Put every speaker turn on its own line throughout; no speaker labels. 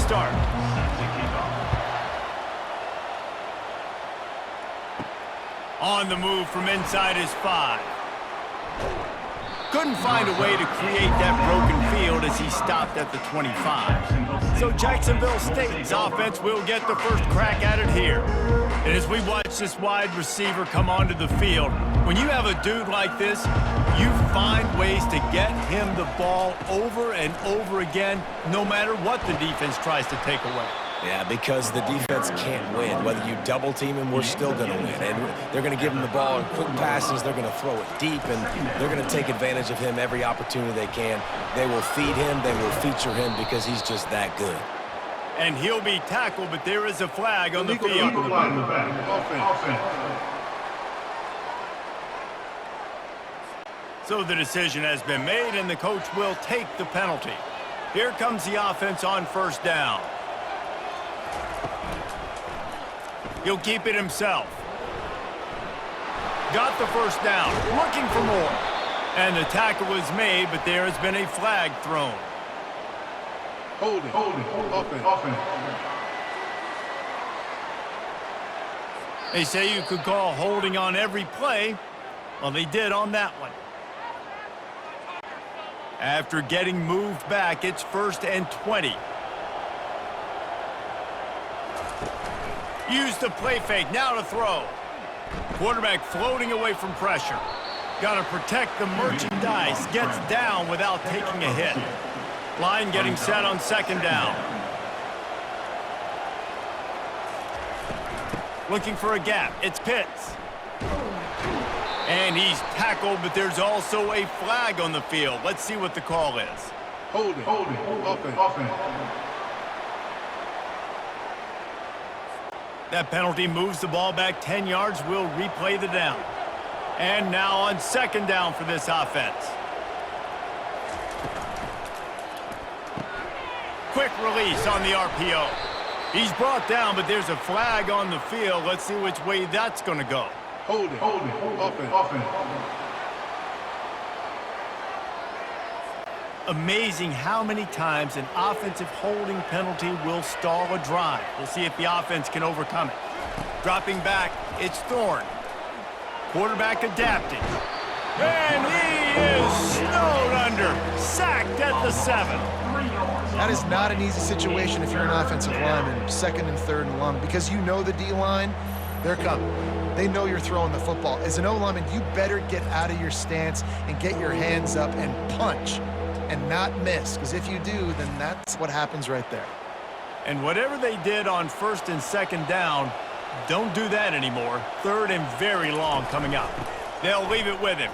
start. On the move from inside his 5. Couldn't find a way to create that broken field as he stopped at the 25. So Jacksonville State's offense will get the first crack at it here. And as we watch this wide receiver come onto the field, when you have a dude like this, you find ways to get him the ball over and over again, no matter what the defense tries to take away.
Yeah, because the defense can't win. Whether you double team him, we're still going to win. And they're going to give him the ball in quick passes. They're going to throw it deep, and they're going to take advantage of him every opportunity they can. They will feed him. They will feature him because he's just that good.
And he'll be tackled, but there is a flag on the field. So the decision has been made, and the coach will take the penalty. Here comes the offense on first down. He'll keep it himself. Got the first down, looking for more. And the tackle was made, but there has been a flag thrown.
Holding. Offense.
They say you could call holding on every play. Well, they did on that one. After getting moved back, it's 1st and 20. Use the play fake, now to throw. Quarterback floating away from pressure. Got to protect the merchandise, gets down without taking a hit. Line getting set on 2nd down. Looking for a gap, it's Pitts. And he's tackled, but there's also a flag on the field. Let's see what the call is.
Holding. Offense.
That penalty moves the ball back 10 yards. We'll replay the down. And now on 2nd down for this offense. Quick release on the RPO. He's brought down, but there's a flag on the field. Let's see which way that's going to go.
Holding. Offense.
Amazing how many times an offensive holding penalty will stall a drive. We'll see if the offense can overcome it. Dropping back, it's Thorne. Quarterback adapting. And he is snowed under. Sacked at the 7.
That is not an easy situation if you're an offensive lineman, 2nd and 3rd and long, because you know the D-line, they're coming. They know you're throwing the football. As an O-lineman, you better get out of your stance and get your hands up and punch and not miss, because if you do, then that's what happens right there.
And whatever they did on 1st and 2nd down, don't do that anymore. 3rd and very long coming up. They'll leave it with him.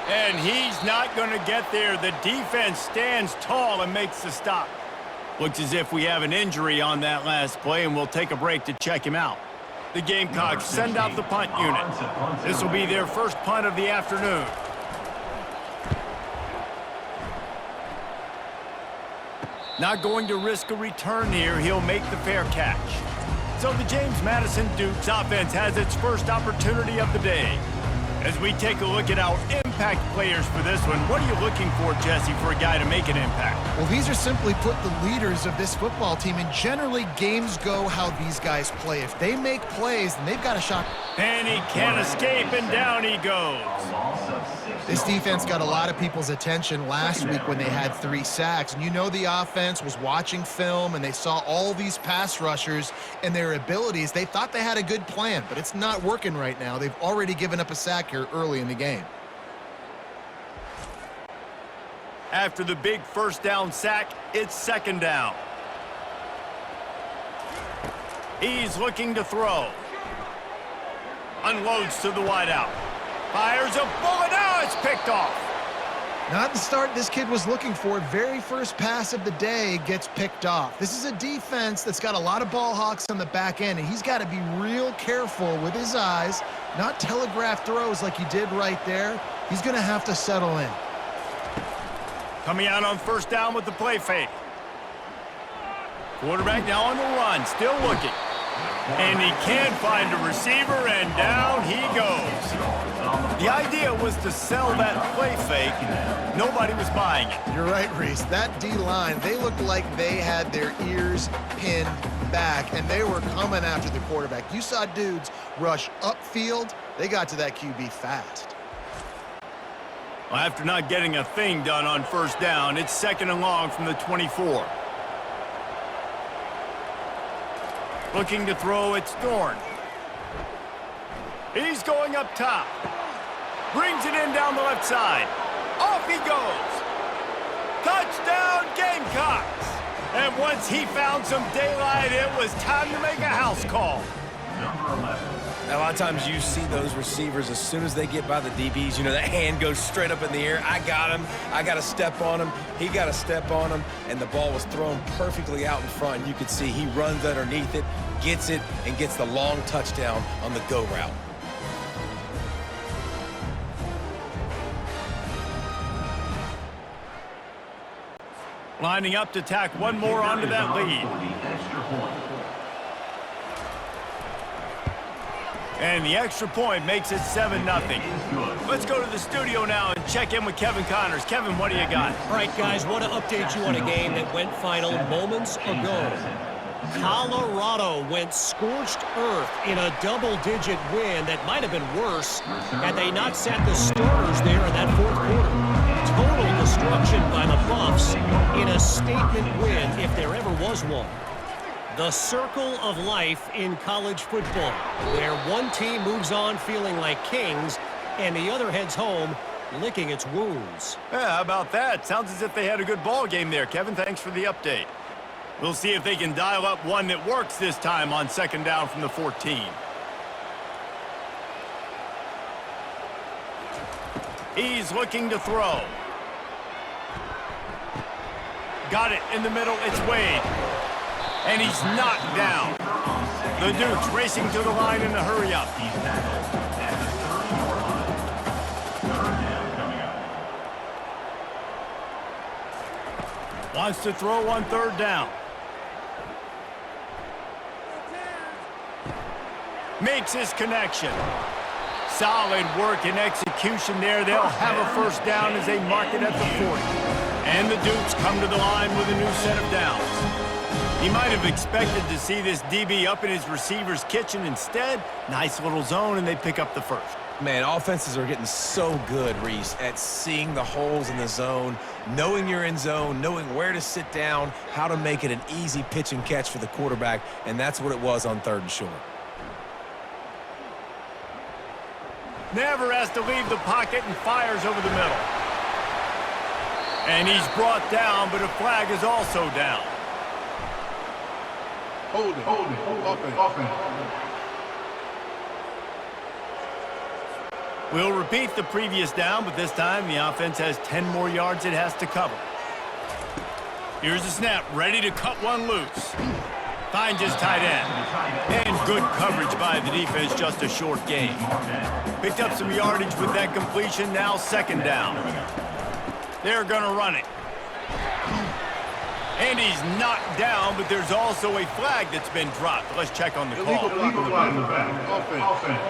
And he's not going to get there. The defense stands tall and makes the stop. Looks as if we have an injury on that last play, and we'll take a break to check him out. The Gamecocks send out the punt unit. This will be their first punt of the afternoon. Not going to risk a return here. He'll make the fair catch. So the James Madison Dukes offense has its first opportunity of the day. As we take a look at our impact players for this one, what are you looking for, Jesse, for a guy to make an impact?
Well, these are simply put the leaders of this football team, and generally games go how these guys play. If they make plays, then they've got a shot.
And he can't escape, and down he goes.
This defense got a lot of people's attention last week when they had 3 sacks. And you know the offense was watching film, and they saw all these pass rushers and their abilities. They thought they had a good plan, but it's not working right now. They've already given up a sack here early in the game.
After the big 1st down sack, it's 2nd down. He's looking to throw. Unloads to the wideout. Fires a bullet. Now it's picked off.
Not the start this kid was looking for. Very first pass of the day gets picked off. This is a defense that's got a lot of ball hawks on the back end, and he's got to be real careful with his eyes, not telegraph throws like he did right there. He's going to have to settle in.
Coming out on 1st down with the play fake. Quarterback now on the run, still looking. And he can't find a receiver, and down he goes. The idea was to sell that play fake. Nobody was buying it.
You're right, Reese. That D-line, they looked like they had their ears pinned back, and they were coming after the quarterback. You saw dudes rush upfield. They got to that QB fast.
Well, after not getting a thing done on first down, it's 2nd and long from the 24. Looking to throw, it's Dorn. He's going up top. Brings it in down the left side. Off he goes. Touchdown, Gamecocks. And once he found some daylight, it was time to make a house call.
A lot of times you see those receivers, as soon as they get by the DBs, you know, that hand goes straight up in the air. I got him. I got to step on him. He got to step on him. And the ball was thrown perfectly out in front. You could see he runs underneath it, gets it, and gets the long touchdown on the go route.
Lining up to tack one more onto that lead. And the extra point makes it 7-0. Let's go to the studio now and check in with Kevin Connors. Kevin, what do you got?
All right, guys, want to update you on a game that went final moments ago. Colorado went scorched earth in a double-digit win that might have been worse had they not sat the starters there in that fourth quarter. Total destruction by the Buffs in a statement win if there ever was one. The circle of life in college football, where one team moves on feeling like kings and the other heads home licking its wounds.
Yeah, how about that? Sounds as if they had a good ball game there, Kevin. Thanks for the update. We'll see if they can dial up one that works this time on 2nd down from the 14. He's looking to throw. Got it in the middle. It's Wade. And he's knocked down. The Dukes racing to the line in a hurry-up. Wants to throw on 3rd down. Makes his connection. Solid work and execution there. They'll have a 1st down as they mark it at the 40. And the Dukes come to the line with a new set of downs. He might have expected to see this DB up in his receiver's kitchen. Instead, nice little zone, and they pick up the 1st.
Man, offenses are getting so good, Reese, at seeing the holes in the zone, knowing you're in zone, knowing where to sit down, how to make it an easy pitch and catch for the quarterback, and that's what it was on 3rd and short.
Never has to leave the pocket and fires over the middle. And he's brought down, but a flag is also down.
Hold it. Offense.
We'll repeat the previous down, but this time the offense has 10 more yards it has to cover. Here's the snap, ready to cut one loose. Finds his tight end. And good coverage by the defense, just a short gain. Picked up some yardage with that completion, now 2nd down. They're gonna run it. And he's knocked down, but there's also a flag that's been dropped. Let's check on the call.
Illegal flag in the back. Offense.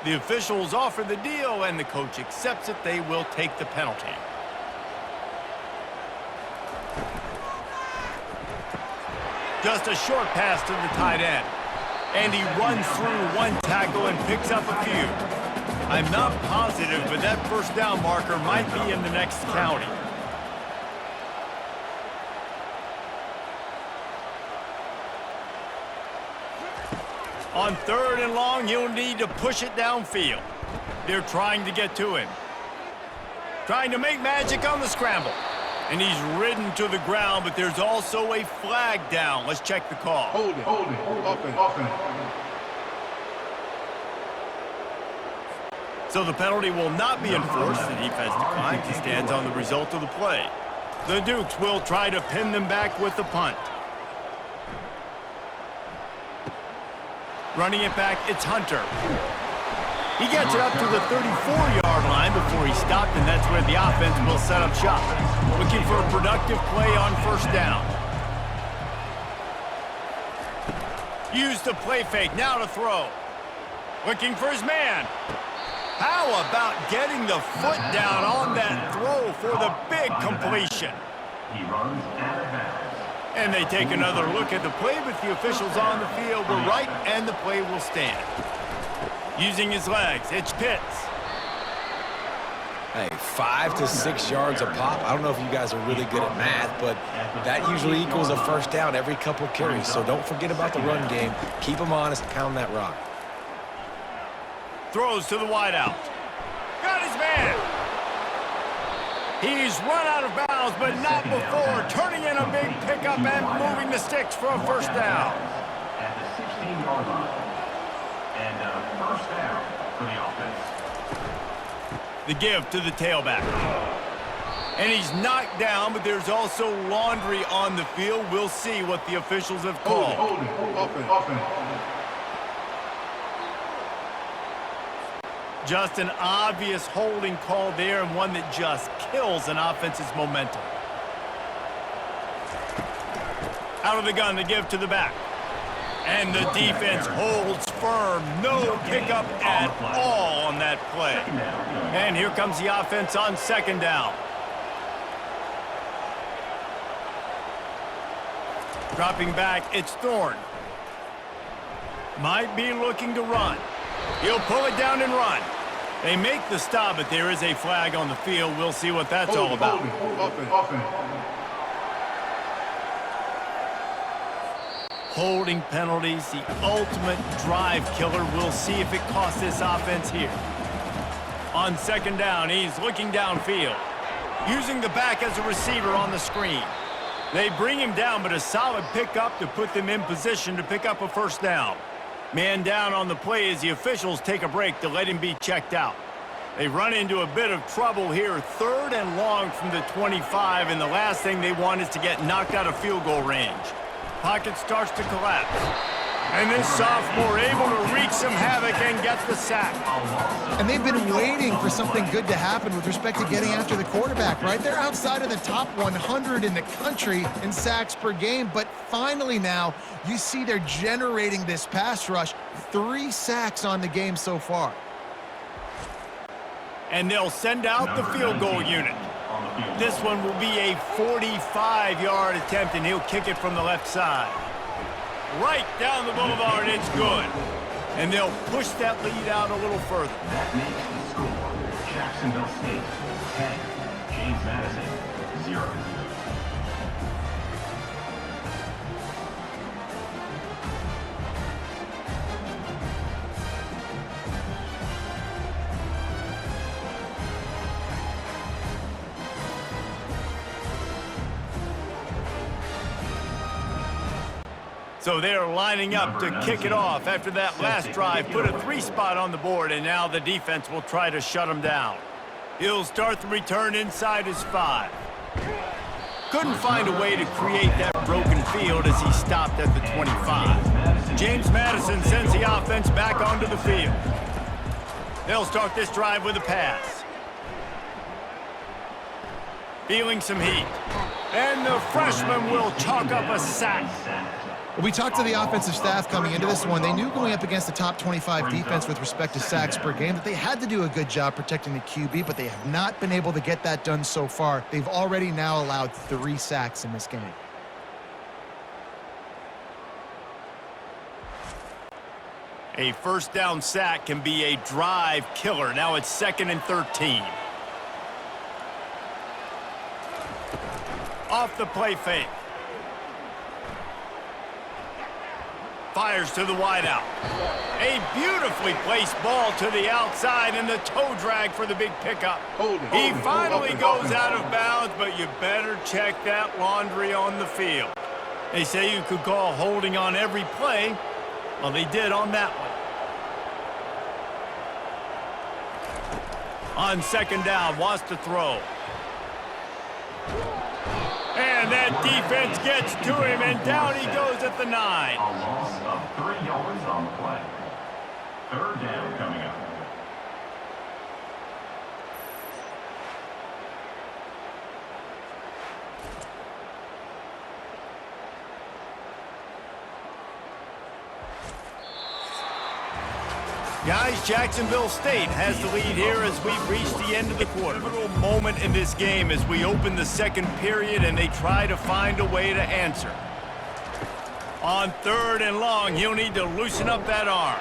The officials offer the deal, and the coach accepts it. They will take the penalty. Just a short pass to the tight end. And he runs through one tackle and picks up a few. I'm not positive, but that 1st down marker might be in the next county. On 3rd and long, he'll need to push it downfield. They're trying to get to him. Trying to make magic on the scramble. And he's ridden to the ground, but there's also a flag down. Let's check the call.
Hold it. Offense.
So the penalty will not be enforced. The defense declines. He stands on the result of the play. The Dukes will try to pin them back with the punt. Running it back, it's Hunter. He gets it up to the 34-yard line before he stopped, and that's where the offense will set up shop. Looking for a productive play on 1st down. Use the play fake, now to throw. Looking for his man. How about getting the foot down on that throw for the big completion?
He runs out of bounds.
And they take another look at the play, but the officials on the field were right, and the play will stand. Using his legs, it's Pitts.
Hey, 5 to 6 yards a pop. I don't know if you guys are really good at math, but that usually equals a first down every couple of carries. So don't forget about the run game. Keep them honest, pound that rock.
Throws to the wideout. Got his man. He's run out of bounds, but not before turning in a big pickup and moving the sticks for a first down.
At the 16-yard line. And first down for the offense.
The give to the tailback. And he's knocked down, but there's also laundry on the field. We'll see what the officials have called.
Holding. Offense.
Just an obvious holding call there, and one that just kills an offense's momentum. Out of the gun, the give to the back. And the defense holds firm. No pickup at all on that play. And here comes the offense on second down. Dropping back, it's Thorne. Might be looking to run. He'll pull it down and run. They make the stop, but there is a flag on the field. We'll see what that's all about.
Offense.
Holding penalties, the ultimate drive killer. We'll see if it costs this offense here. On second down, he's looking downfield. Using the back as a receiver on the screen. They bring him down, but a solid pickup to put them in position to pick up a first down. Man down on the play as the officials take a break to let him be checked out. They run into a bit of trouble here, 3rd and long from the 25, and the last thing they want is to get knocked out of field goal range. Pocket starts to collapse. And this sophomore able to wreak some havoc and get the sack.
And they've been waiting for something good to happen with respect to getting after the quarterback, right? They're outside of the top 100 in the country in sacks per game, but finally now you see they're generating this pass rush. 3 sacks on the game so far.
And they'll send out the field goal unit. This one will be a 45-yard attempt, and he'll kick it from the left side. Right down the boulevard, it's good. And they'll push that lead out a little further.
That makes the score. Jacksonville State 10, James Madison 0.
So they're lining up to kick it off after that last drive. Put a 3 spot on the board, and now the defense will try to shut him down. He'll start the return inside his 5. Couldn't find a way to create that broken field as he stopped at the 25. James Madison sends the offense back onto the field. They'll start this drive with a pass. Feeling some heat. And the freshman will chalk up a sack.
We talked to the offensive staff coming into this one. They knew going up against the top 25 defense with respect to sacks per game that they had to do a good job protecting the QB, but they have not been able to get that done so far. They've already now allowed 3 sacks in this game.
A first down sack can be a drive killer. Now it's 2nd and 13. Off the play fake. Fires to the wideout. A beautifully placed ball to the outside and the toe drag for the big pickup. He finally goes out of bounds, but you better check that laundry on the field. They say you could call holding on every play. Well, they did on that one. On second down, wants to throw. And that defense gets to him, and down he goes at the 9.
A loss of 3 yards on the play. 3rd down coming up.
Guys, Jacksonville State has the lead here as we've reached the end of the quarter. A little moment in this game as we open the second period and they try to find a way to answer. On 3rd and long, he'll need to loosen up that arm.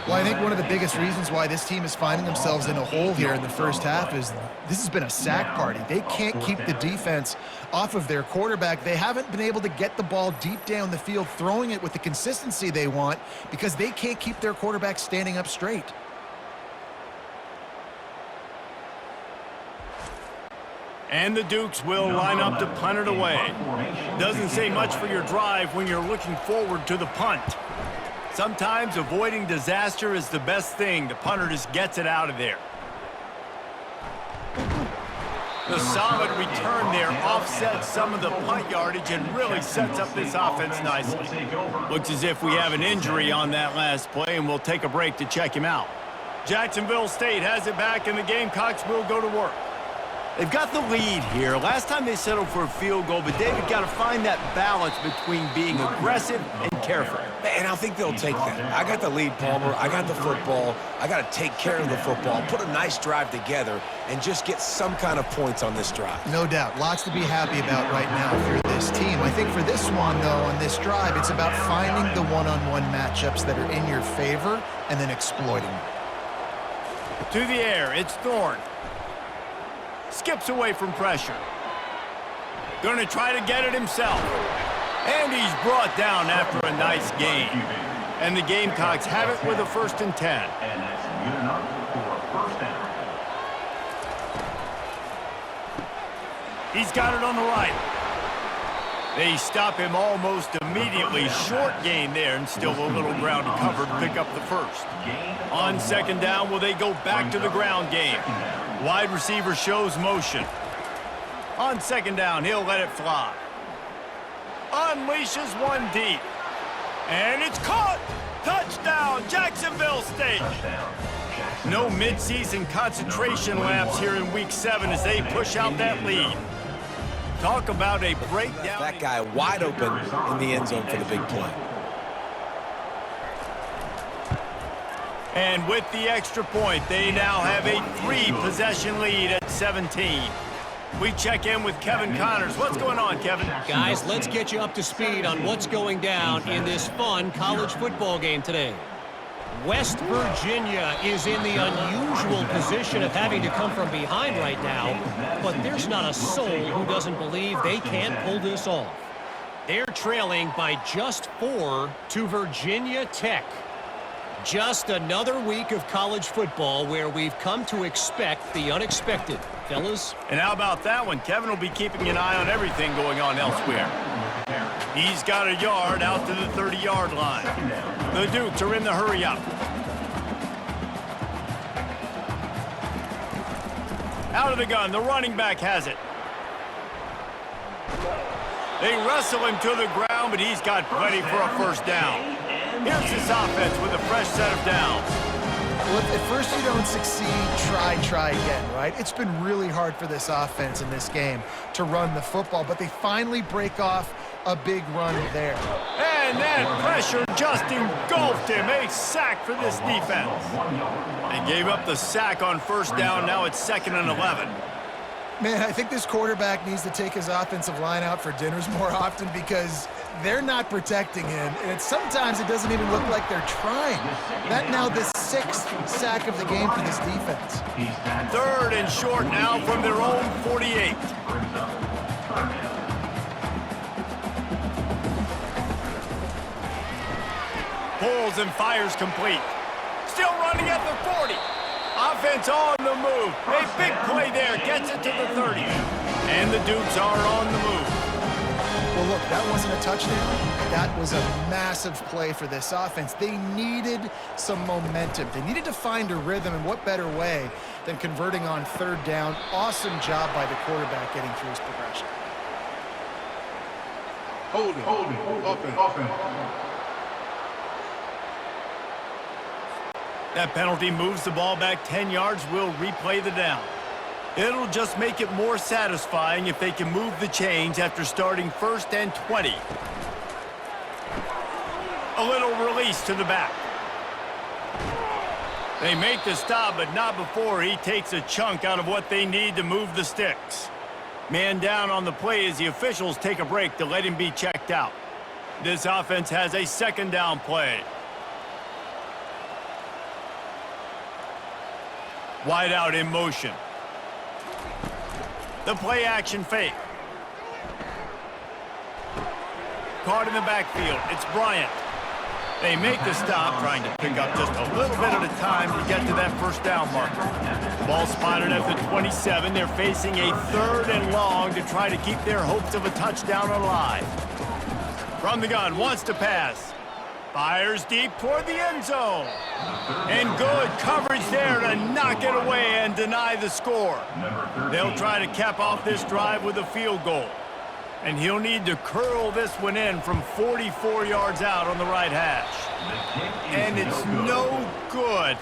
Well, I think one of the biggest reasons why this team is finding themselves in a hole here in the first half is this has been a sack party. They can't keep the defense off of their quarterback. They haven't been able to get the ball deep down the field, throwing it with the consistency they want because they can't keep their quarterback standing up straight.
And the Dukes will line up to punt it away. Doesn't say much for your drive when you're looking forward to the punt. Sometimes avoiding disaster is the best thing. The punter just gets it out of there. The solid return there offsets some of the punt yardage and really sets up this offense nicely. Looks as if we have an injury on that last play, and we'll take a break to check him out. Jacksonville State has it back, and the Gamecocks will go to work. They've got the lead here. Last time they settled for a field goal, but David got to find that balance between being aggressive and careful.
And I think they'll take that. I got the lead, Palmer. I got the football. I got to take care of the football, put a nice drive together, and just get some kind of points on this drive.
No doubt. Lots to be happy about right now if you're this team. I think for this one, though, on this drive, it's about finding the one-on-one matchups that are in your favor and then exploiting them.
To the air, it's Thorne. Skips away from pressure. Going to try to get it himself. And he's brought down after a nice gain. And the Gamecocks have it with a 1st and 10.
And that's good enough for a first down.
He's got it on the right. They stop him almost immediately. Short gain there, and still a little ground to cover to pick up the 1st. On 2nd down, will they go back to the ground game? Wide receiver shows motion. On 2nd down, he'll let it fly. Unleashes one deep. And it's caught! Touchdown, Jacksonville State! No midseason concentration laps here in Week 7 as they push out that lead. Talk about a breakdown.
That guy wide open in the end zone for the big play.
And with the extra point, they now have a 3-possession lead at 17. We check in with Kevin Connors. What's going on, Kevin?
Guys, let's get you up to speed on what's going down in this fun college football game today. West Virginia is in the unusual position of having to come from behind right now, but there's not a soul who doesn't believe they can't pull this off. They're trailing by just 4 to Virginia Tech. Just another week of college football where we've come to expect the unexpected, fellas.
And how about that one? Kevin will be keeping an eye on everything going on elsewhere. He's got a yard out to the 30-yard line. The Dukes are in the hurry up. Out of the gun, the running back has it. They wrestle him to the ground, but he's got plenty for a 1st down. Here's this offense with a fresh set of downs.
Well, if at first you don't succeed, try again, right? It's been really hard for this offense in this game to run the football, but they finally break off a big run there.
And that pressure just engulfed him. A sack for this defense. They gave up the sack on 1st down. Now it's 2nd and 11.
Man, I think this quarterback needs to take his offensive line out for dinners more often because they're not protecting him, and sometimes it doesn't even look like they're trying. That now the 6th sack of the game for this defense.
3rd and short now from their own 48. Pulls and fires complete. Still running at the 40. Offense on the move. A big play there. Gets it to the 30. And the Dukes are on the move.
Well, look, that wasn't a touchdown. That was a massive play for this offense. They needed some momentum. They needed to find a rhythm, and what better way than converting on 3rd down. Awesome job by the quarterback getting through his progression.
Holding, offense.
That penalty moves the ball back 10 yards. We'll replay the down. It'll just make it more satisfying if they can move the chains after starting 1st and 20. A little release to the back. They make the stop, but not before he takes a chunk out of what they need to move the sticks. Man down on the play as the officials take a break to let him be checked out. This offense has a second down play. Wide out in motion. The play action fake. Caught in the backfield. It's Bryant. They make the stop, trying to pick up just a little bit at a time to get to that first down marker. Ball spotted at the 27. They're facing a 3rd and long to try to keep their hopes of a touchdown alive. From the gun, wants to pass. Fires deep toward the end zone. And good coverage there to knock it away and deny the score. They'll try to cap off this drive with a field goal. And he'll need to curl this one in from 44 yards out on the right hash. And it's no good.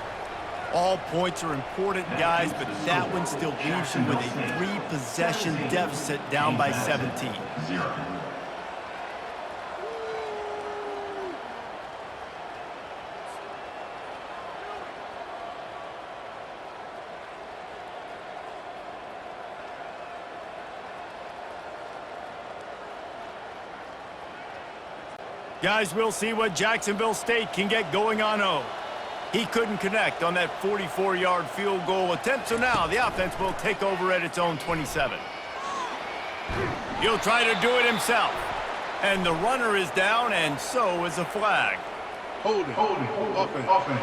All points are important, guys, but that one still leaves you with a 3-possession deficit down by 17. Guys, we'll see what Jacksonville State can get going on O. He couldn't connect on that 44-yard field goal attempt, so now the offense will take over at its own 27. He'll try to do it himself. And the runner is down, and so is a flag.
Holding. Offense.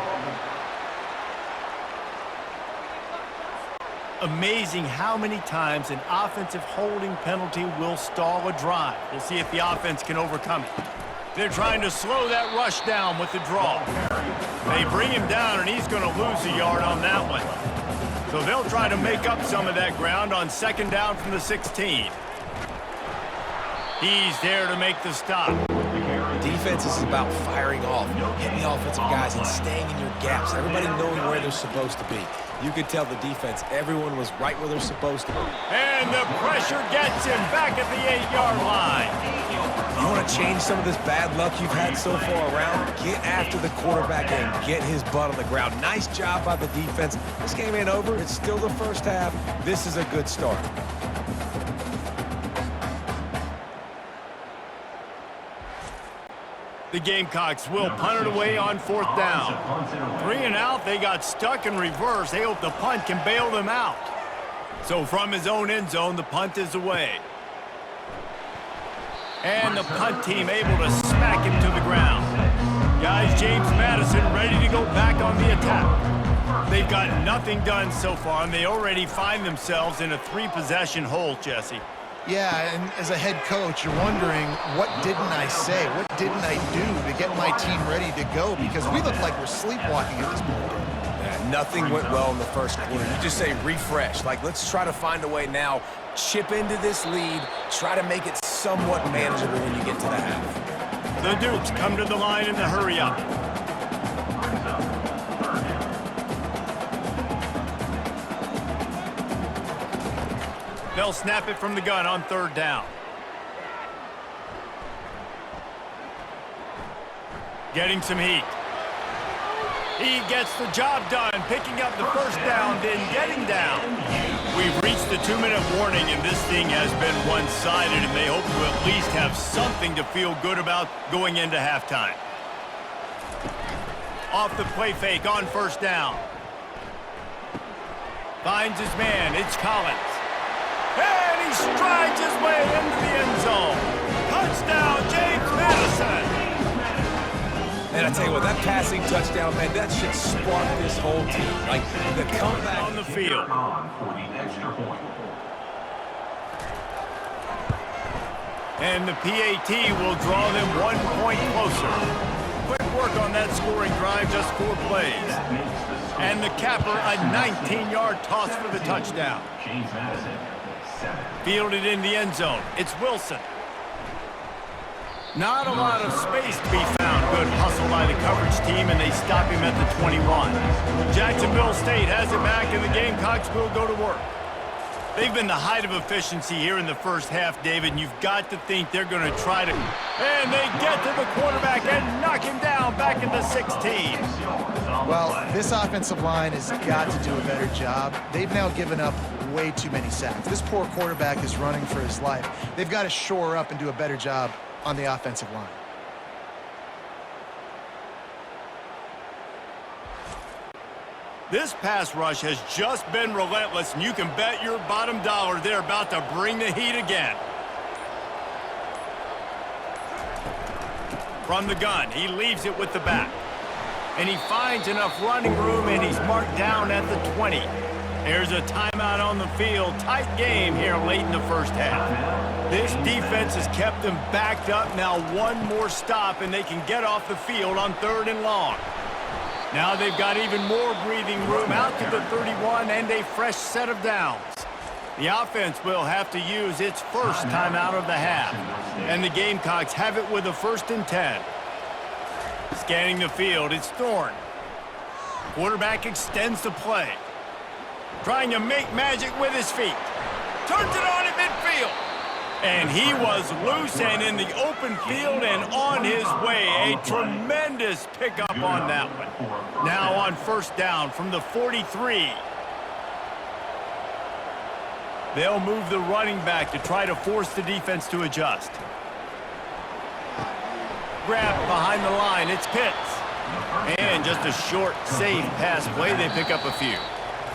Amazing how many times an offensive holding penalty will stall a drive. We'll see if the offense can overcome it. They're trying to slow that rush down with the draw. They bring him down, and he's going to lose a yard on that one. So they'll try to make up some of that ground on second down from the 16. He's there to make the stop.
Defense is about firing off, hitting the offensive guys and staying in your gaps. Everybody knowing where they're supposed to be. You could tell the defense, everyone was right where they're supposed to be.
And the pressure gets him back at the 8-yard line.
You want to change some of this bad luck you've had so far around? Get after the quarterback and get his butt on the ground. Nice job by the defense. This game ain't over. It's still the first half. This is a good start.
The Gamecocks will punt it away on 4th down. 3 and out, they got stuck in reverse. They hope the punt can bail them out. So from his own end zone, the punt is away. And the punt team able to smack him to the ground. Guys, James Madison ready to go back on the attack. They've got nothing done so far, and they already find themselves in a 3-possession hole, Jesse.
Yeah, and as a head coach, you're wondering, what didn't I say? What didn't I do to get my team ready to go? Because we look like we're sleepwalking at this point.
Yeah, nothing went well in the first quarter. You just say refresh. Like, let's try to find a way now. Chip into this lead. Try to make it somewhat manageable when you get to the half.
The Dukes come to the line in the hurry-up. They'll snap it from the gun on 3rd down. Getting some heat. He gets the job done, picking up the first down, then getting down. We've reached the 2-minute warning, and this thing has been one-sided, and they hope to at least have something to feel good about going into halftime. Off the play fake on 1st down. Finds his man. It's Collins. And he strides his way into the end zone. Touchdown, James Madison.
And I tell you what, that passing touchdown, man, that should spark this whole team. Like, the comeback
on the field. And the PAT will draw them 1 point closer. Quick work on that scoring drive, just 4 plays. And the capper, a 19-yard toss for the touchdown.
James Madison.
Fielded in the end zone. It's Wilson. Not a lot of space to be found. Good hustle by the coverage team, and they stop him at the 21. Jacksonville State has it back, and the Gamecocks will go to work. They've been the height of efficiency here in the first half, David, and you've got to think they're going to try to... And they get to the quarterback and knock him down back at the 16.
Well, this offensive line has got to do a better job. They've now given up way too many sacks. This poor quarterback is running for his life. They've got to shore up and do a better job on the offensive line.
This pass rush has just been relentless, and you can bet your bottom dollar they're about to bring the heat again. From the gun, he leaves it with the back. And he finds enough running room, and he's marked down at the 20. There's a timeout on the field. Tight game here late in the first half. This defense has kept them backed up. Now one more stop, and they can get off the field on 3rd and long. Now they've got even more breathing room out to the 31 and a fresh set of downs. The offense will have to use its first timeout of the half. And the Gamecocks have it with a 1st and 10. Scanning the field, it's Thorne. Quarterback extends the play. Trying to make magic with his feet. Turns it on at midfield. And he was loose and in the open field and on his way. A tremendous pickup on that one. Now on 1st down from the 43. They'll move the running back to try to force the defense to adjust. Grab behind the line, it's Pitts. And just a short, safe pass play, they pick up a few.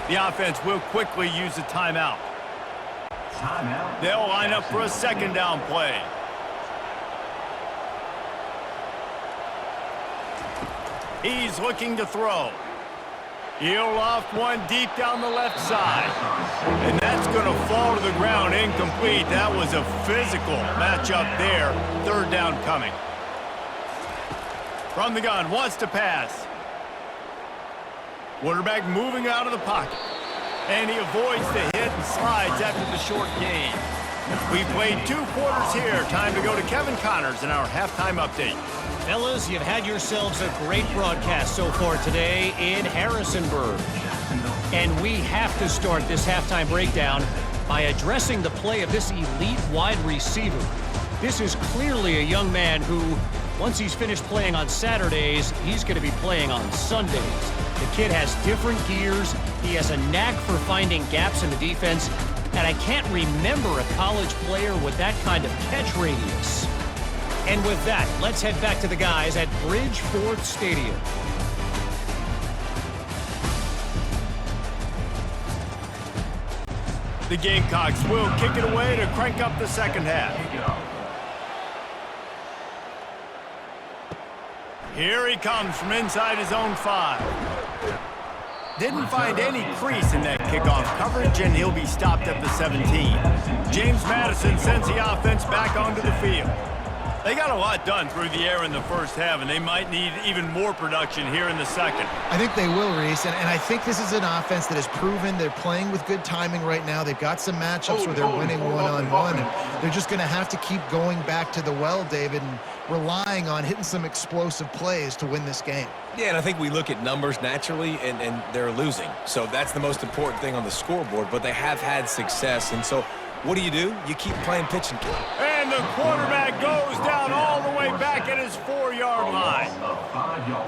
The offense will quickly use a timeout. They'll line up for a 2nd down play. He's looking to throw. He'll loft one deep down the left side. And that's going to fall to the ground incomplete. That was a physical matchup there. 3rd down coming. From the gun, wants to pass. Quarterback moving out of the pocket. And he avoids the hit and slides after the short gain. We've played 2 quarters here. Time to go to Kevin Connors in our halftime update.
Fellas, you've had yourselves a great broadcast so far today in Harrisonburg. And we have to start this halftime breakdown by addressing the play of this elite wide receiver. This is clearly a young man who, once he's finished playing on Saturdays, he's going to be playing on Sundays. The kid has different gears. He has a knack for finding gaps in the defense. And I can't remember a college player with that kind of catch radius. And with that, let's head back to the guys at Bridgeforth Stadium.
The Gamecocks will kick it away to crank up the 2nd half. Here he comes from inside his own 5. Didn't find any crease in that kickoff coverage, and he'll be stopped at the 17. James Madison sends the offense back onto the field. They got a lot done through the air in the first half, and they might need even more production here in the second.
I think they will, Reese, and I think this is an offense that has proven they're playing with good timing right now. They've got some matchups where they're winning one-on-one, and they're just going to have to keep going back to the well, David, and relying on hitting some explosive plays to win this game.
Yeah, and I think we look at numbers naturally, and they're losing. So that's the most important thing on the scoreboard, but they have had success. And so what do? You keep playing pitch and kill.
And the quarterback goes down all the way back at his 4-yard line.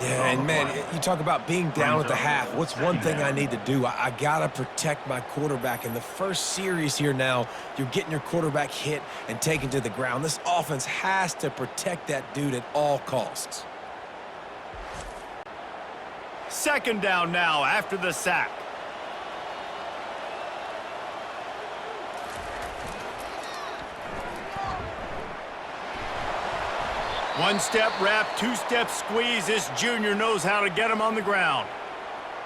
Yeah, and man, you talk about being down at the half. What's one thing I need to do? I got to protect my quarterback. In the first series here now, you're getting your quarterback hit and taken to the ground. This offense has to protect that dude at all costs.
2nd down now after the sack. One-step wrap, 2-step squeeze. This junior knows how to get him on the ground.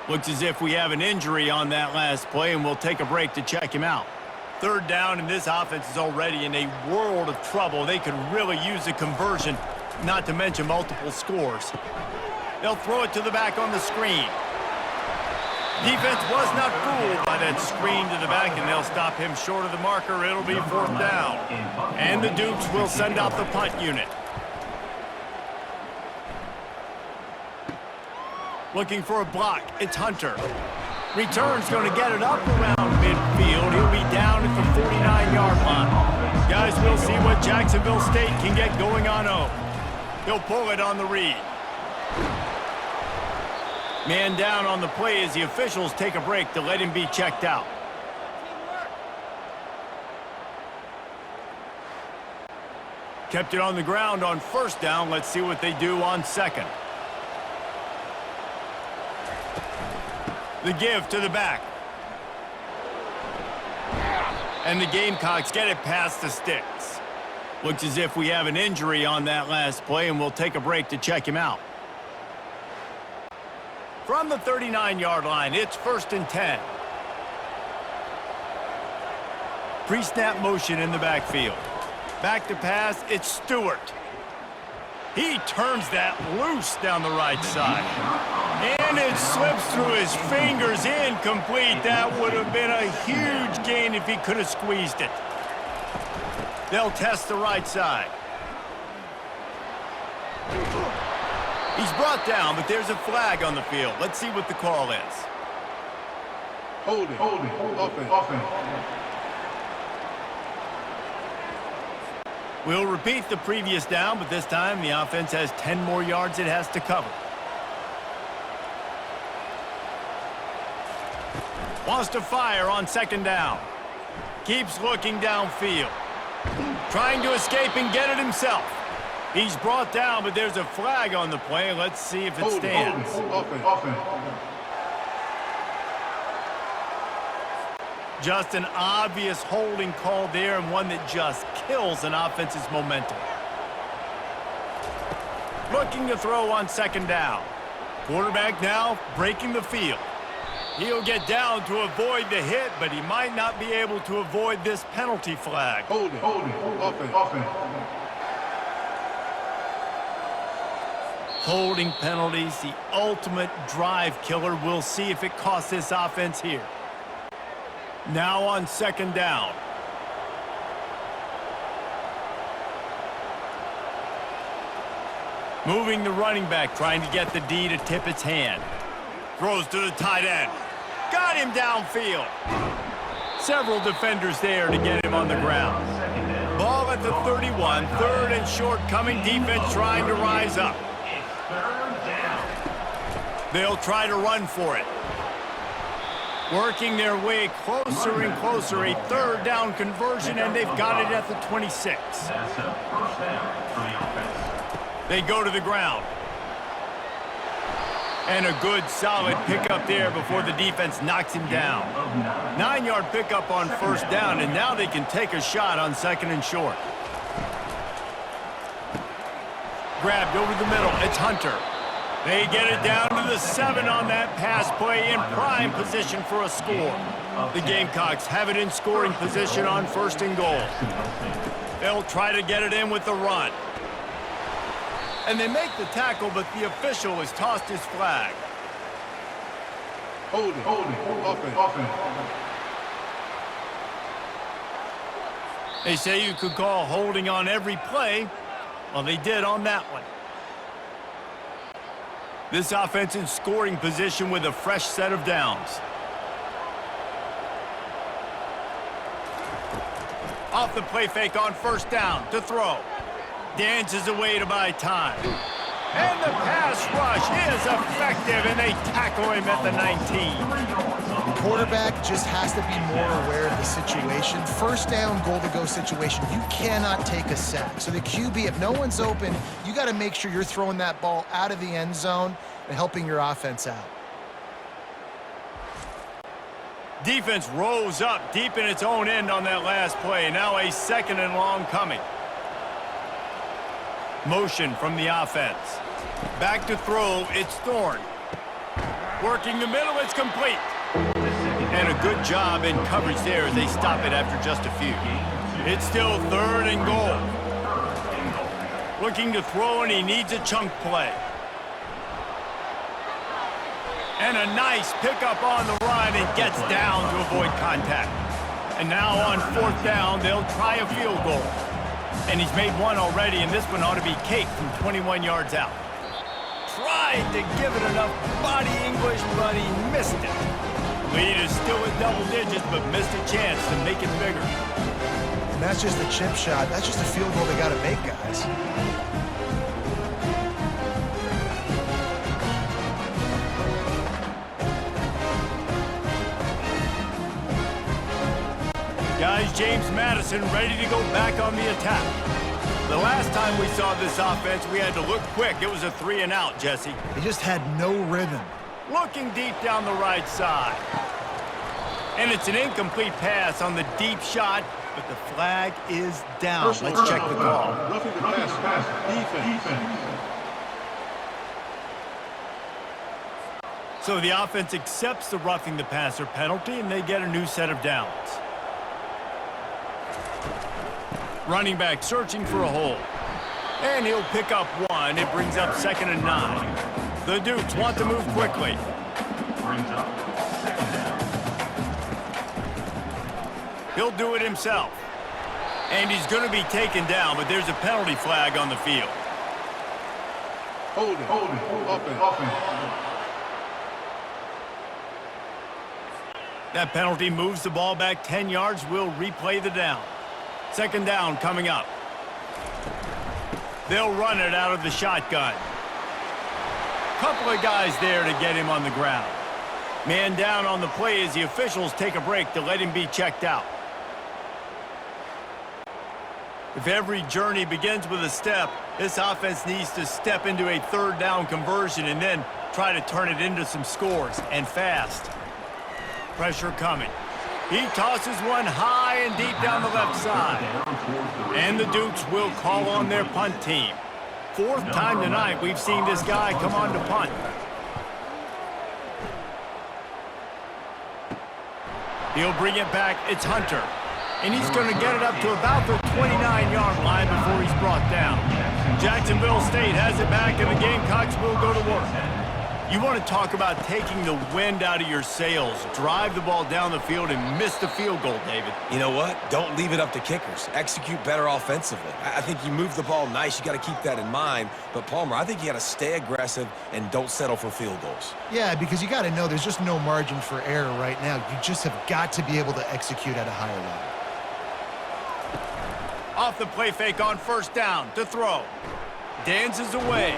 Looks as if we have an injury on that last play, and we'll take a break to check him out. 3rd down, and this offense is already in a world of trouble. They could really use a conversion, not to mention multiple scores. They'll throw it to the back on the screen. Defense was not fooled by that screen to the back, and they'll stop him short of the marker. It'll be 4th down. And the Dukes will send out the punt unit. Looking for a block. It's Hunter. Return's going to get it up around midfield. He'll be down at the 49-yard line. Guys, we'll see what Jacksonville State can get going on. He'll pull it on the read. Man down on the play as the officials take a break to let him be checked out. Kept it on the ground on first down. Let's see what they do on second. The give to the back. And the Gamecocks get it past the sticks. Looks as if we have an injury on that last play, and we'll take a break to check him out. From the 39-yard line, it's 1st and 10. Pre-snap motion in the backfield. Back to pass, it's Stewart. He turns that loose down the right side. And it slips through his fingers, incomplete. That would have been a huge gain if he could have squeezed it. They'll test the right side. He's brought down, but there's a flag on the field. Let's see what the call is.
Hold it. Offense.
We'll repeat the previous down, but this time the offense has 10 more yards it has to cover. Wants to fire on second down. Keeps looking downfield. Trying to escape and get it himself. He's brought down, but there's a flag on the play. Let's see if it stands.
Offense.
Just an obvious holding call there, and one that just kills an offense's momentum. Looking to throw on second down. Quarterback now breaking the field. He'll get down to avoid the hit, but he might not be able to avoid this penalty flag.
Hold it. Offense.
Holding penalties, the ultimate drive killer. We'll see if it costs this offense here. Now on second down. Moving the running back, trying to get the D to tip its hand. Throws to the tight end. Got him downfield. Several defenders there to get him on the ground. Ball at the 31, 3rd and short coming. Defense trying to rise up. They'll try to run for it. Working their way closer and closer. A 3rd down conversion, and they've got it at the 26.
That's a 1st down for the offense.
They go to the ground. And a good, solid pickup there before the defense knocks him down. 9-yard pickup on 1st down, and now they can take a shot on 2nd and short. Grabbed over the middle. It's Hunter. They get it down to the 7 on that pass play, in prime position for a score. The Gamecocks have it in scoring position on 1st and goal. They'll try to get it in with the run. And they make the tackle, but the official has tossed his flag.
Hold it. Offense.
They say you could call holding on every play. Well, they did on that one. This offense in scoring position with a fresh set of downs. Off the play fake on 1st down to throw. Dances away to buy time. And the pass rush is effective, and they tackle him at the 19.
The quarterback just has to be more aware of the situation. 1st down, goal-to-go situation. You cannot take a sack. So the QB, if no one's open, you got to make sure you're throwing that ball out of the end zone and helping your offense out.
Defense rose up deep in its own end on that last play. Now a 2nd and long coming. Motion from the offense. Back to throw, it's Thorne. Working the middle, it's complete. And a good job in coverage there as they stop it after just a few. It's still 3rd and goal. Looking to throw, and he needs a chunk play. And a nice pickup on the run, and gets down to avoid contact. And now on 4th down, they'll try a field goal. And he's made one already, and this one ought to be cake from 21 yards out. Tried to give it enough body English, but he missed it. Lead is still at double digits, but missed a chance to make it bigger.
And that's just a chip shot. That's just a field goal they got to make, guys.
James Madison ready to go back on the attack. The last time we saw this offense, we had to look quick. It was a 3-and-out, Jesse.
They just had no rhythm.
Looking deep down the right side. And it's an incomplete pass on the deep shot, but the flag is down. Let's check the call.
Roughing the pass. Defense.
So the offense accepts the roughing the passer penalty, and they get a new set of downs. Running back searching for a hole. And he'll pick up one. It brings up 2nd and 9. The Dukes want to move quickly.
Brings up second down.
He'll do it himself. And he's going to be taken down, but there's a penalty flag on the field.
Holding. Offense.
That penalty moves the ball back 10 yards. We'll replay the down. 2nd down coming up. They'll run it out of the shotgun. Couple of guys there to get him on the ground. Man down on the play as the officials take a break to let him be checked out. If every journey begins with a step, this offense needs to step into a 3rd down conversion and then try to turn it into some scores, and fast. Pressure coming. He tosses one high and deep down the left side. And the Dukes will call on their punt team. 4th time tonight we've seen this guy come on to punt. He'll bring it back. It's Hunter. And he's going to get it up to about the 29-yard line before he's brought down. Jacksonville State has it back, and the Gamecocks will go to work. You want to talk about taking the wind out of your sails. Drive the ball down the field and miss the field goal, David.
You know what? Don't leave it up to kickers. Execute better offensively. I think you move the ball nice. You got to keep that in mind. But, Palmer, I think you got to stay aggressive and don't settle for field goals.
Yeah, because you got to know there's just no margin for error right now. You just have got to be able to execute at a higher level.
Off the play fake on 1st down to throw. Dances away.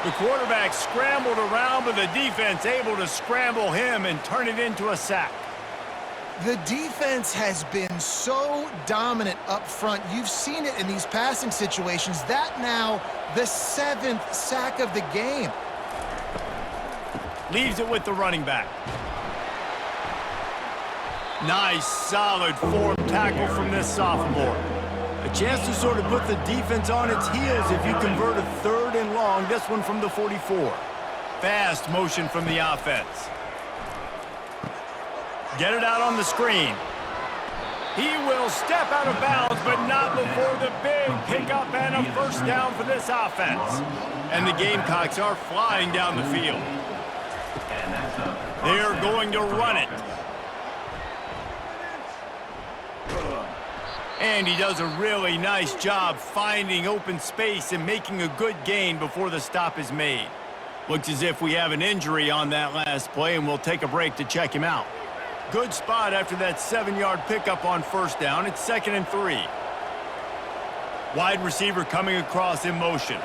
The quarterback scrambled around, but the defense able to scramble him and turn it into a sack.
The defense has been so dominant up front. You've seen it in these passing situations. That now the 7th sack of the game.
Leaves it with the running back. Nice, solid form tackle from this sophomore. A chance to sort of put the defense on its heels if you convert a 3rd and long, this one from the 44. Fast motion from the offense. Get it out on the screen. He will step out of bounds, but not before the big pickup and a 1st down for this offense. And the Gamecocks are flying down the field. They're going to run it. And he does a really nice job finding open space and making a good gain before the stop is made. Looks as if we have an injury on that last play, and we'll take a break to check him out. Good spot after that 7-yard pickup on 1st down. It's 2nd and 3. Wide receiver coming across in motion.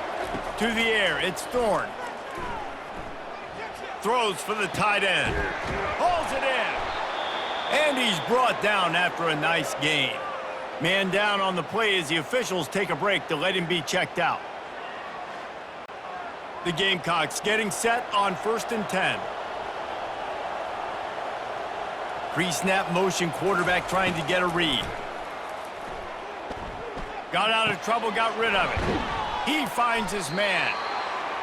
To the air, it's Thorne. Throws for the tight end. Hauls it in. And he's brought down after a nice gain. Man down on the play as the officials take a break to let him be checked out. The Gamecocks getting set on 1st and 10. Pre-snap motion, quarterback trying to get a read. Got out of trouble, got rid of it. He finds his man.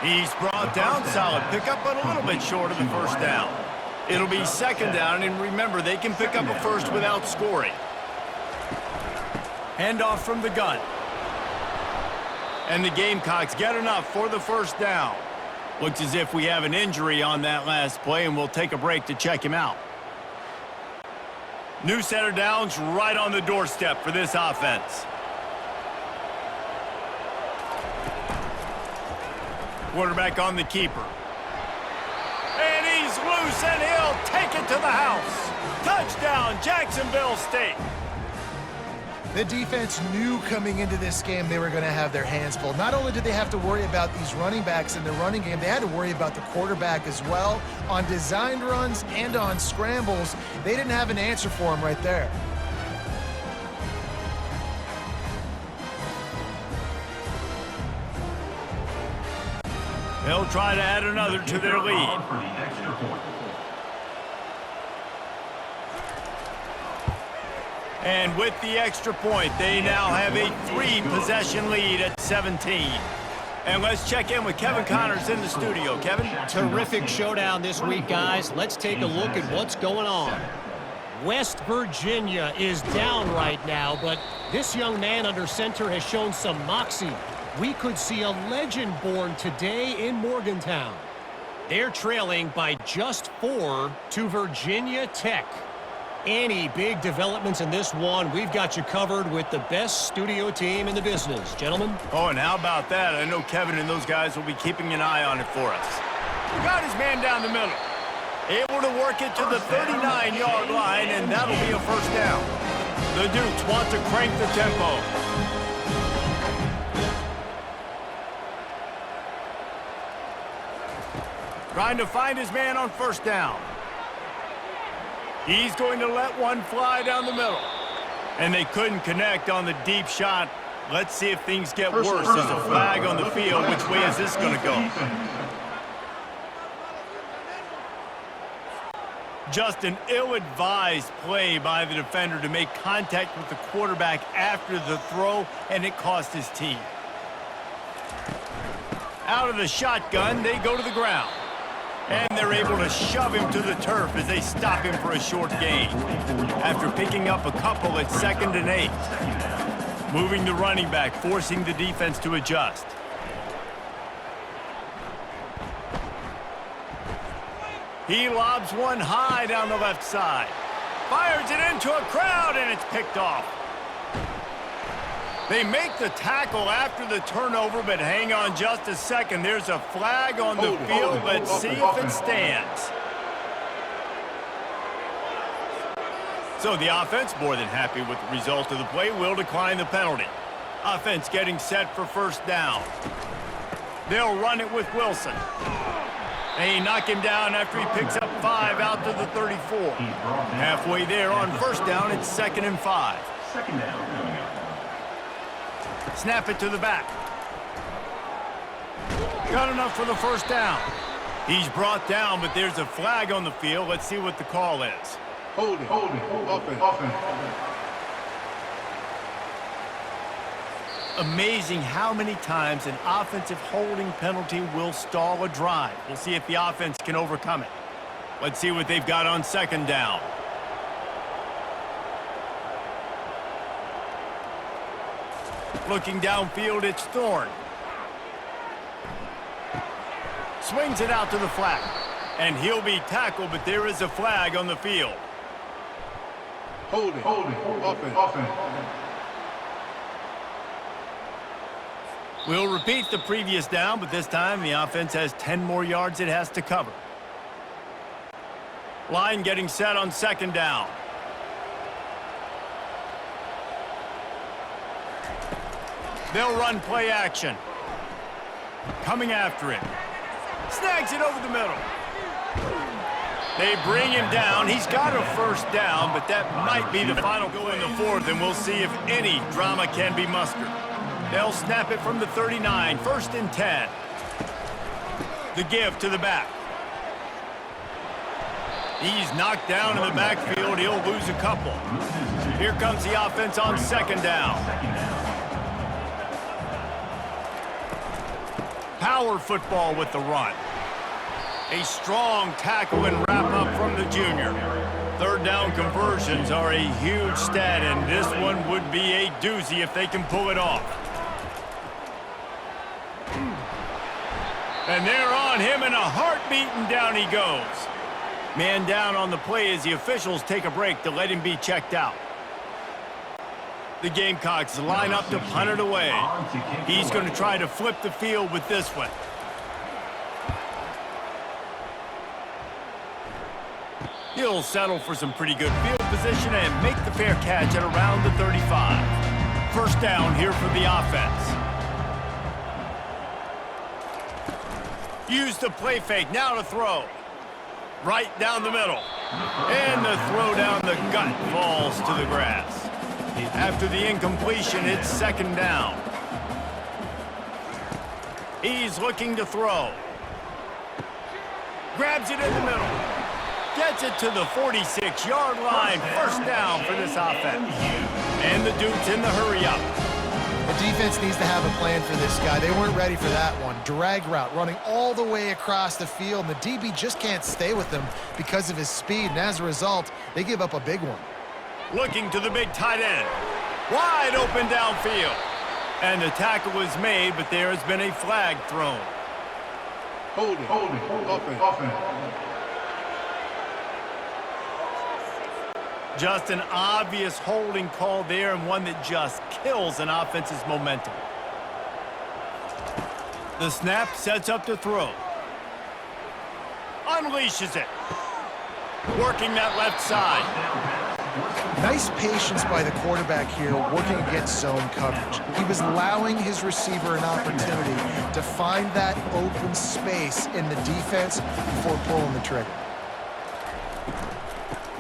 He's brought down, solid pickup, but a little bit short of the 1st down. It'll be 2nd down, and remember, they can pick up a 1st without scoring. Handoff from the gun. And the Gamecocks get enough for the 1st down. Looks as if we have an injury on that last play, and we'll take a break to check him out. New set of downs right on the doorstep for this offense. Quarterback on the keeper. And he's loose, and he'll take it to the house. Touchdown, Jacksonville State.
The defense knew coming into this game they were going to have their hands full. Not only did they have to worry about these running backs in the running game, they had to worry about the quarterback as well. On designed runs and on scrambles, they didn't have an answer for him right there.
They'll try to add another to their lead.
For the extra point.
And with the extra point, they now have a 3-possession lead at 17. And let's check in with Kevin Connors in the studio. Kevin?
Terrific showdown this week, guys. Let's take a look at what's going on. West Virginia is down right now, but this young man under center has shown some moxie. We could see a legend born today in Morgantown. They're trailing by just 4 to Virginia Tech. Any big developments in this one, we've got you covered with the best studio team in the business. Gentlemen?
Oh, and how about that? I know Kevin and those guys will be keeping an eye on it for us. Got his man down the middle. Able to work it to the 39-yard line, and that'll be a first down. The Dukes want to crank the tempo. Trying to find his man on first down. He's going to let one fly down the middle. And they couldn't connect on the deep shot. Let's see if things get worse. There's a flag on the field. Which way is this going to go? Just an ill-advised play by the defender to make contact with the quarterback after the throw, and it cost his team. Out of the shotgun, they go to the ground. And they're able to shove him to the turf as they stop him for a short gain. After picking up a couple at 2nd and 8. Moving the running back, forcing the defense to adjust. He lobs one high down the left side. Fires it into a crowd, and it's picked off. They make the tackle after the turnover, but hang on just a second. There's a flag on the field. Let's see if it stands. So the offense, more than happy with the result of the play, will decline the penalty. Offense getting set for first down. They'll run it with Wilson. They knock him down after he picks up 5 out to the 34. Halfway there on first down, it's 2nd and 5.
Second down coming up.
Snap it to the back. Got enough for the first down. He's brought down, but there's a flag on the field. Let's see what the call is.
Holding. Offense.
Amazing how many times an offensive holding penalty will stall a drive. We'll see if the offense can overcome it. Let's see what they've got on second down. Looking downfield, it's Thorne. Swings it out to the flat. And he'll be tackled, but there is a flag on the field.
Holding. Offense.
We'll repeat the previous down, but this time the offense has 10 more yards it has to cover. Line getting set on second down. They'll run play action. Coming after him. Snags it over the middle. They bring him down. He's got a first down, but that might be the final go in the fourth, and we'll see if any drama can be mustered. They'll snap it from the 39, 1st and 10. The give to the back. He's knocked down in the backfield. He'll lose a couple. Here comes the offense on second down. Power football with the run. A strong tackle and wrap-up from the junior. Third down conversions are a huge stat, and this one would be a doozy if they can pull it off. And they're on him in a heartbeat, and down he goes. Man down on the play as the officials take a break to let him be checked out. The Gamecocks line up to punt it away. He's going to try to flip the field with this one. He'll settle for some pretty good field position and make the fair catch at around the 35. First down here for the offense. Use the play fake, now to throw. Right down the middle. And the throw down the gut falls to the grass. After the incompletion, it's second down. He's looking to throw. Grabs it in the middle. Gets it to the 46-yard line. First down for this offense. And the Duke's in the hurry-up.
The defense needs to have a plan for this guy. They weren't ready for that one. Drag route running all the way across the field, and the DB just can't stay with him because of his speed, and as a result, they give up a big one.
Looking to the big tight end. Wide open downfield. And the tackle was made, but there has been a flag thrown.
Hold it. Offense.
Just an obvious holding call there, and one that just kills an offense's momentum. The snap sets up to throw. Unleashes it. Working that left side.
Nice patience by the quarterback here, working against zone coverage. He was allowing his receiver an opportunity to find that open space in the defense before pulling the trigger.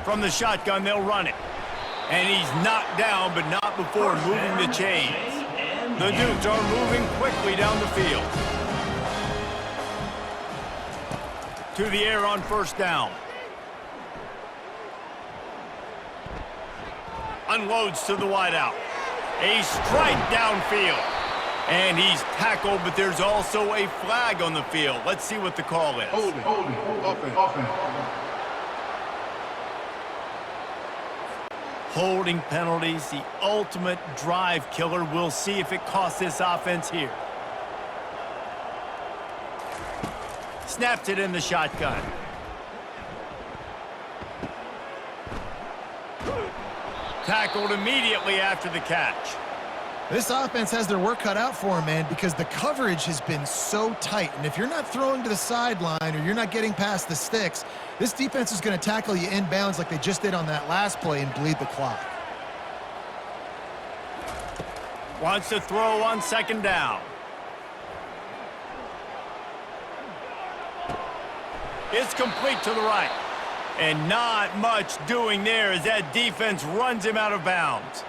From the shotgun, they'll run it. And he's knocked down, but not before moving the chains. The Dukes are moving quickly down the field. To the air on first down. Unloads to the wideout. A strike downfield. And he's tackled, but there's also a flag on the field. Let's see what the call is.
Hold it. Offense.
Holding penalties, the ultimate drive killer. We'll see if it costs this offense here. Snaps it in the shotgun. Tackled immediately after the catch.
This offense has their work cut out for them, man, because the coverage has been so tight. And if you're not throwing to the sideline or you're not getting past the sticks, this defense is going to tackle you inbounds like they just did on that last play and bleed the clock.
Wants to throw on second down. It's complete to the right. And not much doing there as that defense runs him out of bounds.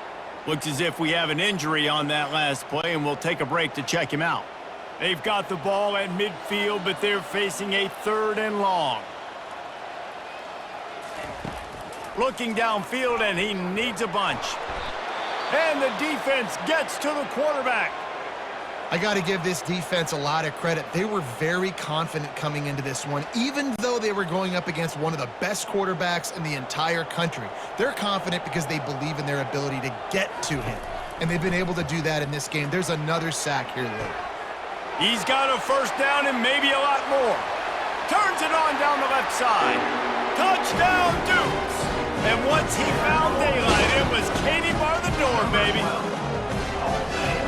Looks as if we have an injury on that last play, and we'll take a break to check him out. They've got the ball at midfield, but they're facing a 3rd and long. Looking downfield, and he needs a bunch. And the defense gets to the quarterback.
I got to give this defense a lot of credit. They were very confident coming into this one, even though they were going up against one of the best quarterbacks in the entire country. They're confident because they believe in their ability to get to him, and they've been able to do that in this game. There's another sack here later.
He's got a first down and maybe a lot more. Turns it on down the left side. Touchdown, Dukes! And once he found daylight, it was Katie bar the door, baby.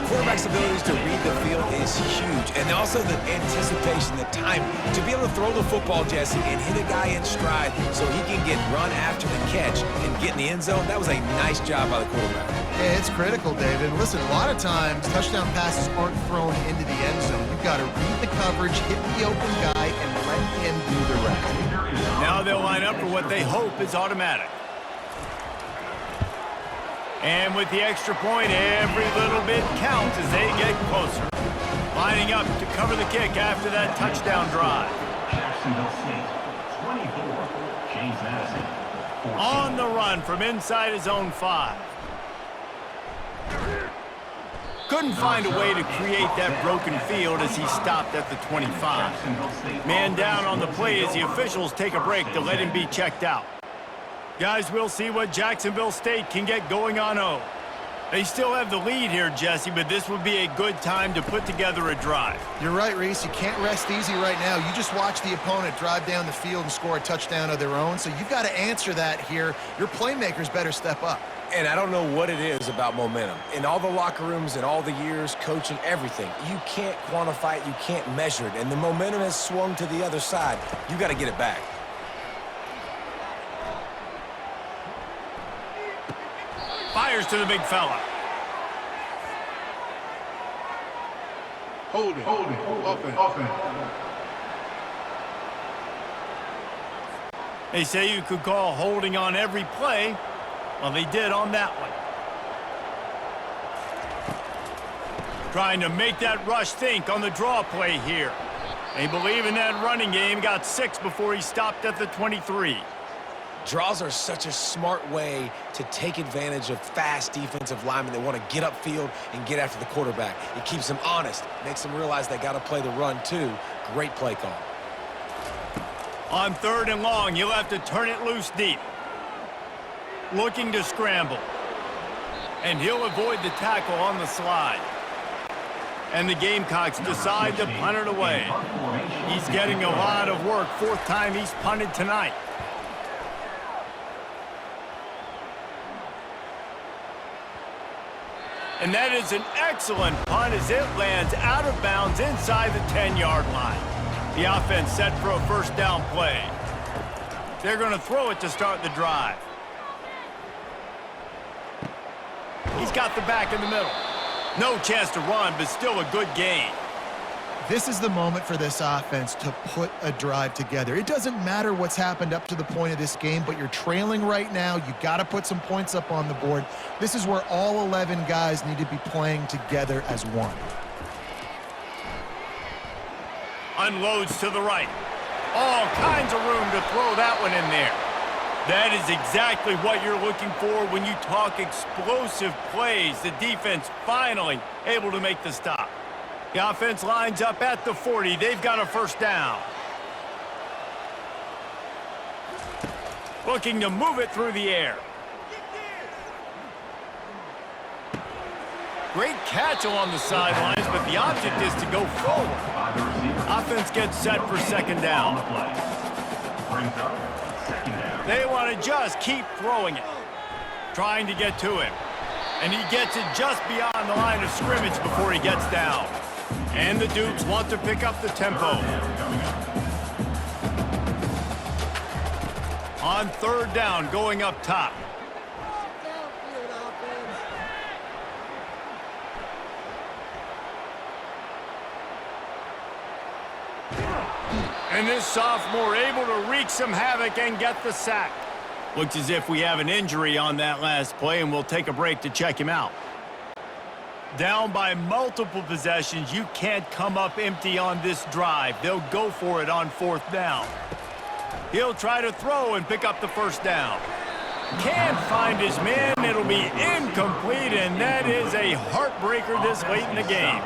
Quarterback's abilities to read the field is huge, and also the anticipation, the timing. To be able to throw the football, Jesse, and hit a guy in stride so he can get run after the catch and get in the end zone, that was a nice job by the quarterback.
Yeah, it's critical, David. Listen, a lot of times, touchdown passes aren't thrown into the end zone. You've got to read the coverage, hit the open guy, and let him do the rest.
Now they'll line up for what they hope is automatic. And with the extra point, every little bit counts as they get closer. Lining up to cover the kick after that touchdown drive.
Jacksonville State, 24. James Madison, 14.
On the run from inside his own 5. Couldn't find a way to create that broken field as he stopped at the 25. Man down on the play as the officials take a break to let him be checked out. Guys, we'll see what Jacksonville State can get going on O. They still have the lead here, Jesse, but this would be a good time to put together a drive.
You're right, Reese. You can't rest easy right now. You just watch the opponent drive down the field and score a touchdown of their own, so you've got to answer that here. Your playmakers better step up.
And I don't know what it is about momentum. In all the locker rooms and all the years, coaching, everything, you can't quantify it, you can't measure it, and the momentum has swung to the other side. You got to get it back.
Fires to the big fella.
Hold it. Offense.
They say you could call holding on every play. Well, they did on that one. Trying to make that rush think on the draw play here. They believe in that running game. Got 6 before he stopped at the 23.
Draws are such a smart way to take advantage of fast defensive linemen. They want to get upfield and get after the quarterback. It keeps them honest, makes them realize they got to play the run too. Great play call.
On 3rd and long, you'll have to turn it loose deep. Looking to scramble. And he'll avoid the tackle on the slide. And the Gamecocks decide to punt it away. He's getting a lot of work. 4th time he's punted tonight. And that is an excellent punt as it lands out of bounds inside the 10-yard line. The offense set for a 1st down play. They're going to throw it to start the drive. He's got the back in the middle. No chance to run, but still a good gain.
This is the moment for this offense to put a drive together. It doesn't matter what's happened up to the point of this game, but you're trailing right now. You got to put some points up on the board. This is where all 11 guys need to be playing together as one.
Unloads to the right. All kinds of room to throw that one in there. That is exactly what you're looking for when you talk explosive plays. The defense finally able to make the stop. The offense lines up at the 40. They've got a 1st down. Looking to move it through the air. Great catch along the sidelines, but the object is to go forward. Offense gets set for 2nd down. They want to just keep throwing it. Trying to get to him. And he gets it just beyond the line of scrimmage before he gets down. And the Dukes want to pick up the tempo. On 3rd down, going up top. And this sophomore able to wreak some havoc and get the sack. Looks as if we have an injury on that last play, and we'll take a break to check him out. Down by multiple possessions, you can't come up empty on this drive. They'll go for it on 4th down. He'll try to throw and pick up the 1st down. Can't find his man. It'll be incomplete, and that is a heartbreaker this late in the game.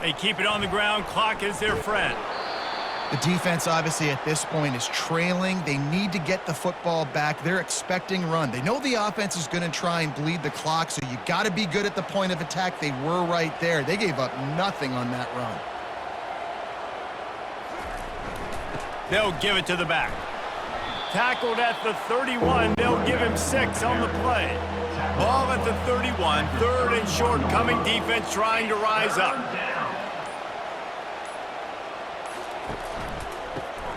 They keep it on the ground. Clock is their friend.
The defense, obviously, at this point is trailing. They need to get the football back. They're expecting run. They know the offense is going to try and bleed the clock, so you got to be good at the point of attack. They were right there. They gave up nothing on that run.
They'll give it to the back. Tackled at the 31. They'll give him 6 on the play. Ball at the 31. 3rd and short, coming defense trying to rise up.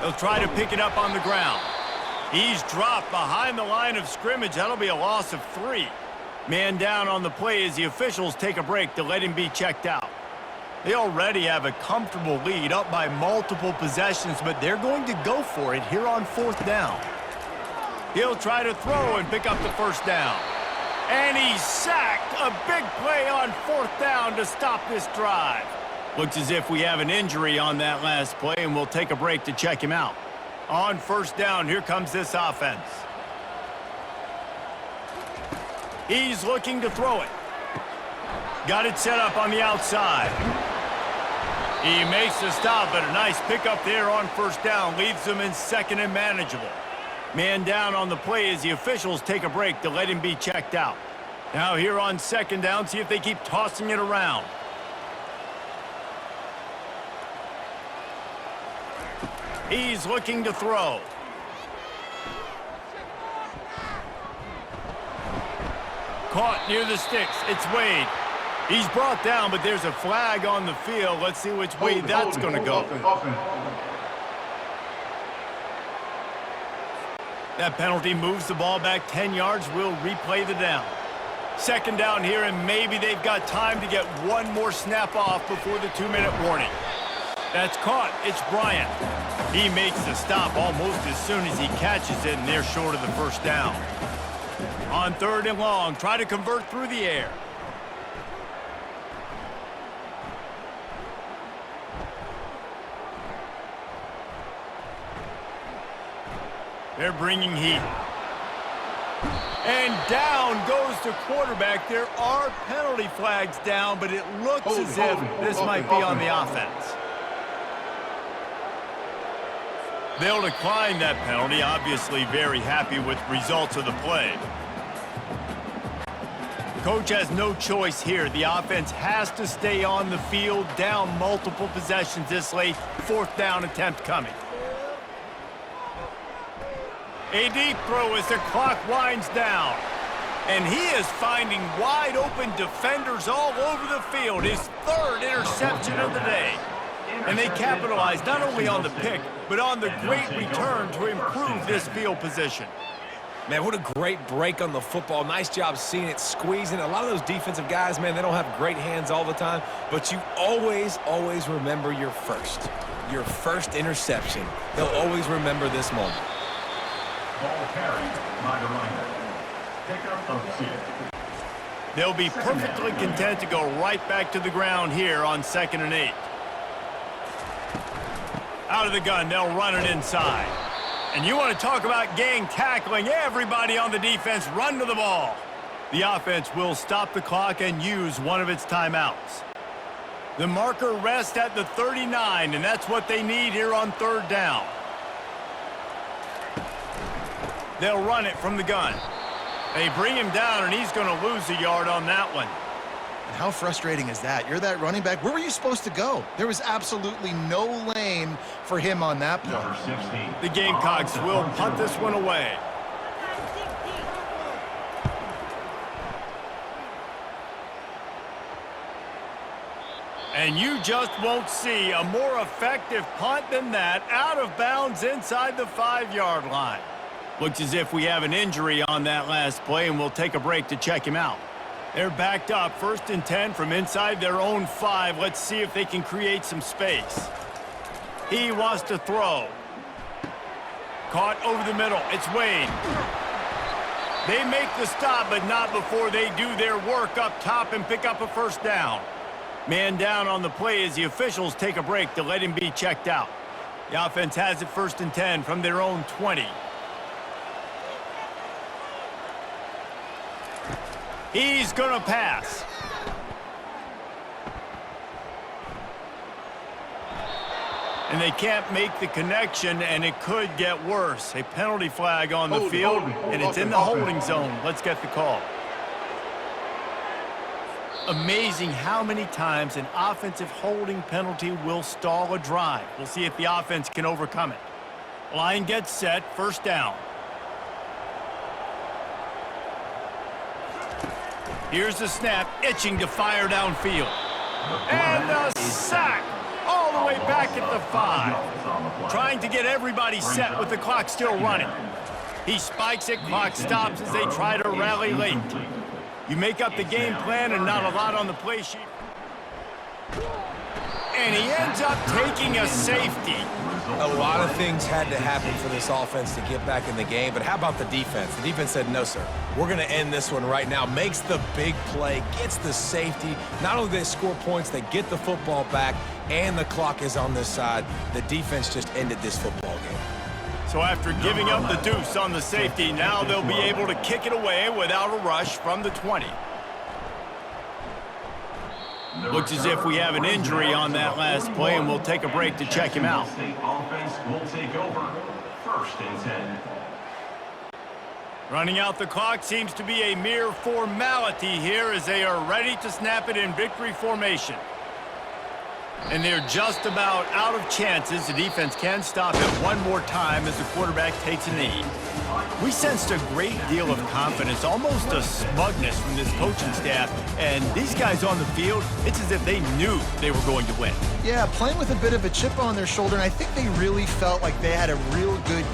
They'll try to pick it up on the ground. He's dropped behind the line of scrimmage. That'll be a loss of 3. Man down on the play as the officials take a break to let him be checked out. They already have a comfortable lead, up by multiple possessions, but they're going to go for it here on 4th down. He'll try to throw and pick up the 1st down. And he's sacked. A big play on 4th down to stop this drive. Looks as if we have an injury on that last play, and we'll take a break to check him out. On 1st down, here comes this offense. He's looking to throw it. Got it set up on the outside. He makes the stop, but a nice pickup there on 1st down. Leaves them in 2nd and manageable. Man down on the play as the officials take a break to let him be checked out. Now here on 2nd down, see if they keep tossing it around. He's looking to throw. Caught near the sticks. It's Wade. He's brought down, but there's a flag on the field. Let's see which way that's going to go. That penalty moves the ball back 10 yards. We'll replay the down. 2nd down here, and maybe they've got time to get one more snap off before the 2-minute warning. That's caught. It's Bryant. He makes the stop almost as soon as he catches it, and they're short of the 1st down. On 3rd and long, try to convert through the air. They're bringing heat. And down goes the quarterback. There are penalty flags down, but it looks as if this might be on the offense. They'll decline that penalty, obviously very happy with results of the play. Coach has no choice here. The offense has to stay on the field, down multiple possessions this late. 4th down attempt coming. A deep throw as the clock winds down. And he is finding wide open defenders all over the field. His 3rd interception of the day. And they capitalize not only on the pick, but on the great return to improve this field position.
Man, what a great break on the football. Nice job seeing it, squeezing. A lot of those defensive guys, man, they don't have great hands all the time, but you always remember your first interception. They'll always remember this moment.
Ball carried by the runner. Pickup of 6.
They'll be perfectly content to go right back to the ground here on 2nd and 8. Out of the gun, they'll run it inside. And you want to talk about gang tackling, everybody on the defense run to the ball. The offense will stop the clock and use one of its timeouts. The marker rests at the 39, and that's what they need here on 3rd down. They'll run it from the gun. They bring him down, and he's going to lose a yard on that one.
And how frustrating is that? You're that running back. Where were you supposed to go? There was absolutely no lane for him on that play.
Number 16.
The Gamecocks will punt this one away. And you just won't see a more effective punt than that, out of bounds inside the 5-yard line. Looks as if we have an injury on that last play, and we'll take a break to check him out. They're backed up, 1st and 10 from inside their own 5. Let's see if they can create some space. He wants to throw. Caught over the middle. It's Wade. They make the stop, but not before they do their work up top and pick up a 1st down. Man down on the play as the officials take a break to let him be checked out. The offense has it 1st and 10 from their own 20. He's going to pass. And they can't make the connection, and it could get worse. A penalty flag on the field, and it's in the holding zone. Let's get the call. Amazing how many times an offensive holding penalty will stall a drive. We'll see if the offense can overcome it. Line gets set, 1st down. Here's the snap, itching to fire downfield. And a sack all the way back at the 5. Trying to get everybody set with the clock still running. He spikes it, clock stops as they try to rally late. You make up the game plan and not a lot on the play sheet. And he ends up taking a safety.
A lot of things had to happen for this offense to get back in the game, but how about the defense? The defense said, no, sir. We're going to end this one right now. Makes the big play, gets the safety. Not only do they score points, they get the football back, and the clock is on this side. The defense just ended this football game.
So after giving up the deuce on the safety, now they'll be able to kick it away without a rush from the 20. Looks as if we have an injury on that last play, and we'll take a break to check him out.
State offense will take over. 1st and 10.
Running out the clock seems to be a mere formality here as they are ready to snap it in victory formation. And they're just about out of chances. The defense can stop it one more time as the quarterback takes a knee. We sensed a great deal of confidence, almost a smugness from this coaching staff. And these guys on the field, it's as if they knew they were going to win.
Yeah, playing with a bit of a chip on their shoulder, and I think they really felt like they had a real good